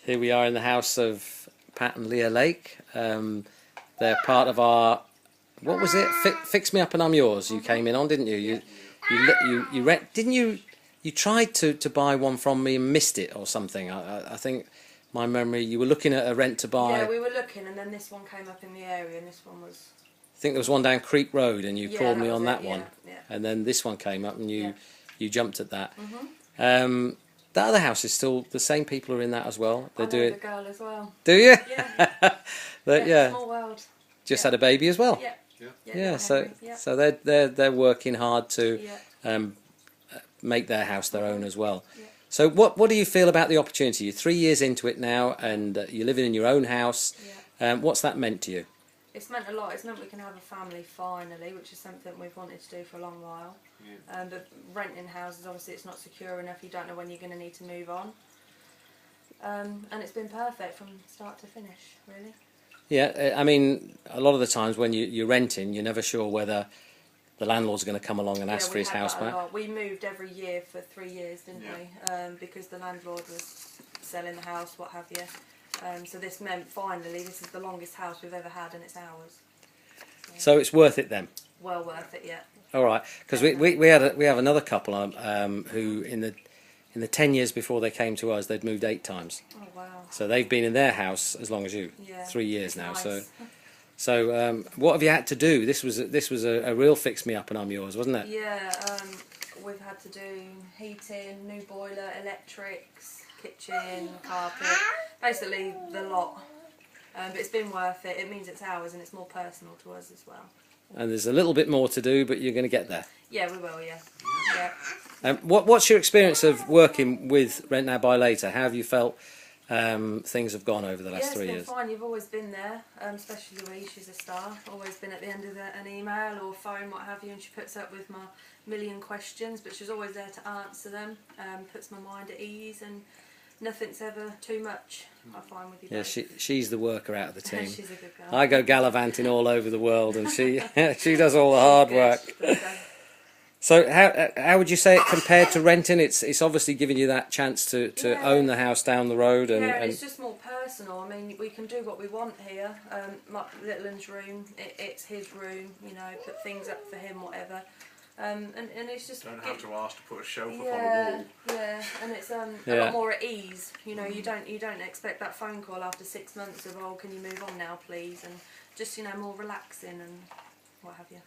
Here we are in the house of Pat and Leah Lake. They're part of our, what was it? Fix Me Up and I'm Yours. You came in on, didn't you? Didn't you? You tried to buy one from me and missed it or something. I think my memory. You were looking at a rent to buy. Yeah, we were looking, and then this one came up in the area, and this one was. I think there was one down Creek Road, and you called me on that one. Yeah. And then this one came up, and you jumped at that. Mhm. That other house is still the same people are in that as well. They do it. The girl as well. Do you? Yeah. Yeah. Small world. Just had a baby as well. Yeah. Yeah. So they're working hard to make their house their own as well. Yeah. So what do you feel about the opportunity? You're 3 years into it now, and you're living in your own house. Yeah. What's that meant to you? It's meant a lot. It's meant we can have a family finally, which is something we've wanted to do for a long while. Yeah. But renting houses, obviously, it's not secure enough. You don't know when you're going to need to move on. And it's been perfect from start to finish, really. Yeah, I mean, a lot of the times when you're renting, you're never sure whether the landlord's going to come along and ask for his house back. We moved every year for 3 years, didn't we? Because the landlord was selling the house, what have you. So this meant finally this is the longest house we've ever had, and it's ours. So it's worth it then. Well worth it, yeah. All right, because we have another couple who in the 10 years before they came to us, they'd moved 8 times. Oh wow! So they've been in their house as long as you, 3 years now. Nice. So what have you had to do? This was a real fix me up and I'm yours, wasn't it? Yeah, we've had to do heating, new boiler, electrics, kitchen, carpet, basically the lot. But it's been worth it. It means it's ours and it's more personal to us as well. And there's a little bit more to do, but you're going to get there. Yeah, we will. Yeah. What's your experience of working with Rent Now Buy Later? How have you felt things have gone over the last 3 years? It's been fine. You've always been there, especially Louise. She's a star. Always been at the end of an email or phone, what have you, and she puts up with my million questions, but she's always there to answer them. Puts my mind at ease, and nothing's ever too much, I find, with you. Yeah, she's the worker out of the team. She's a good girl. I go gallivanting all over the world, and she does all the hard work. So how would you say it compared to renting? It's obviously giving you that chance to own the house down the road. And it's just more personal. I mean, we can do what we want here. My little one's room, it's his room, you know, put things up for him, whatever. And it's just don't have to ask to put a shelf up on the wall. Yeah, and it's a lot more at ease. You know, you don't expect that phone call after 6 months of, oh, can you move on now, please, and just, you know, more relaxing and what have you.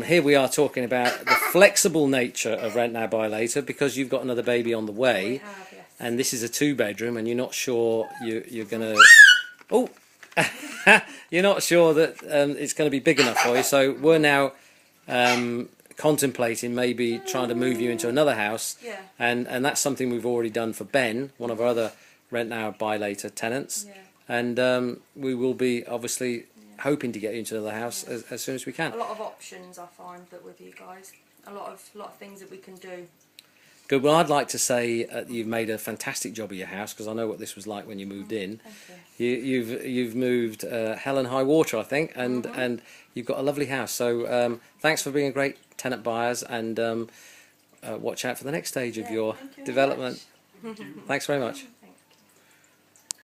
Here we are talking about the flexible nature of Rent Now Buy Later, because you've got another baby on the way. We have, yes. And this is a 2-bedroom, and you're not sure you're going to. Oh, you're not sure that it's going to be big enough for you. So we're now contemplating maybe trying to move you into another house. Yeah. And that's something we've already done for Ben, one of our other Rent Now Buy Later tenants. Yeah. And we will be obviously hoping to get you into another house as soon as we can. A lot of options, I find, that with you guys, a lot of things that we can do. Good. Well, I'd like to say you've made a fantastic job of your house, because I know what this was like when you moved in. Thank you. You've moved hell and high water, I think, and you've got a lovely house. So thanks for being a great tenant buyers, and watch out for the next stage of your development. Thank you. Thanks very much.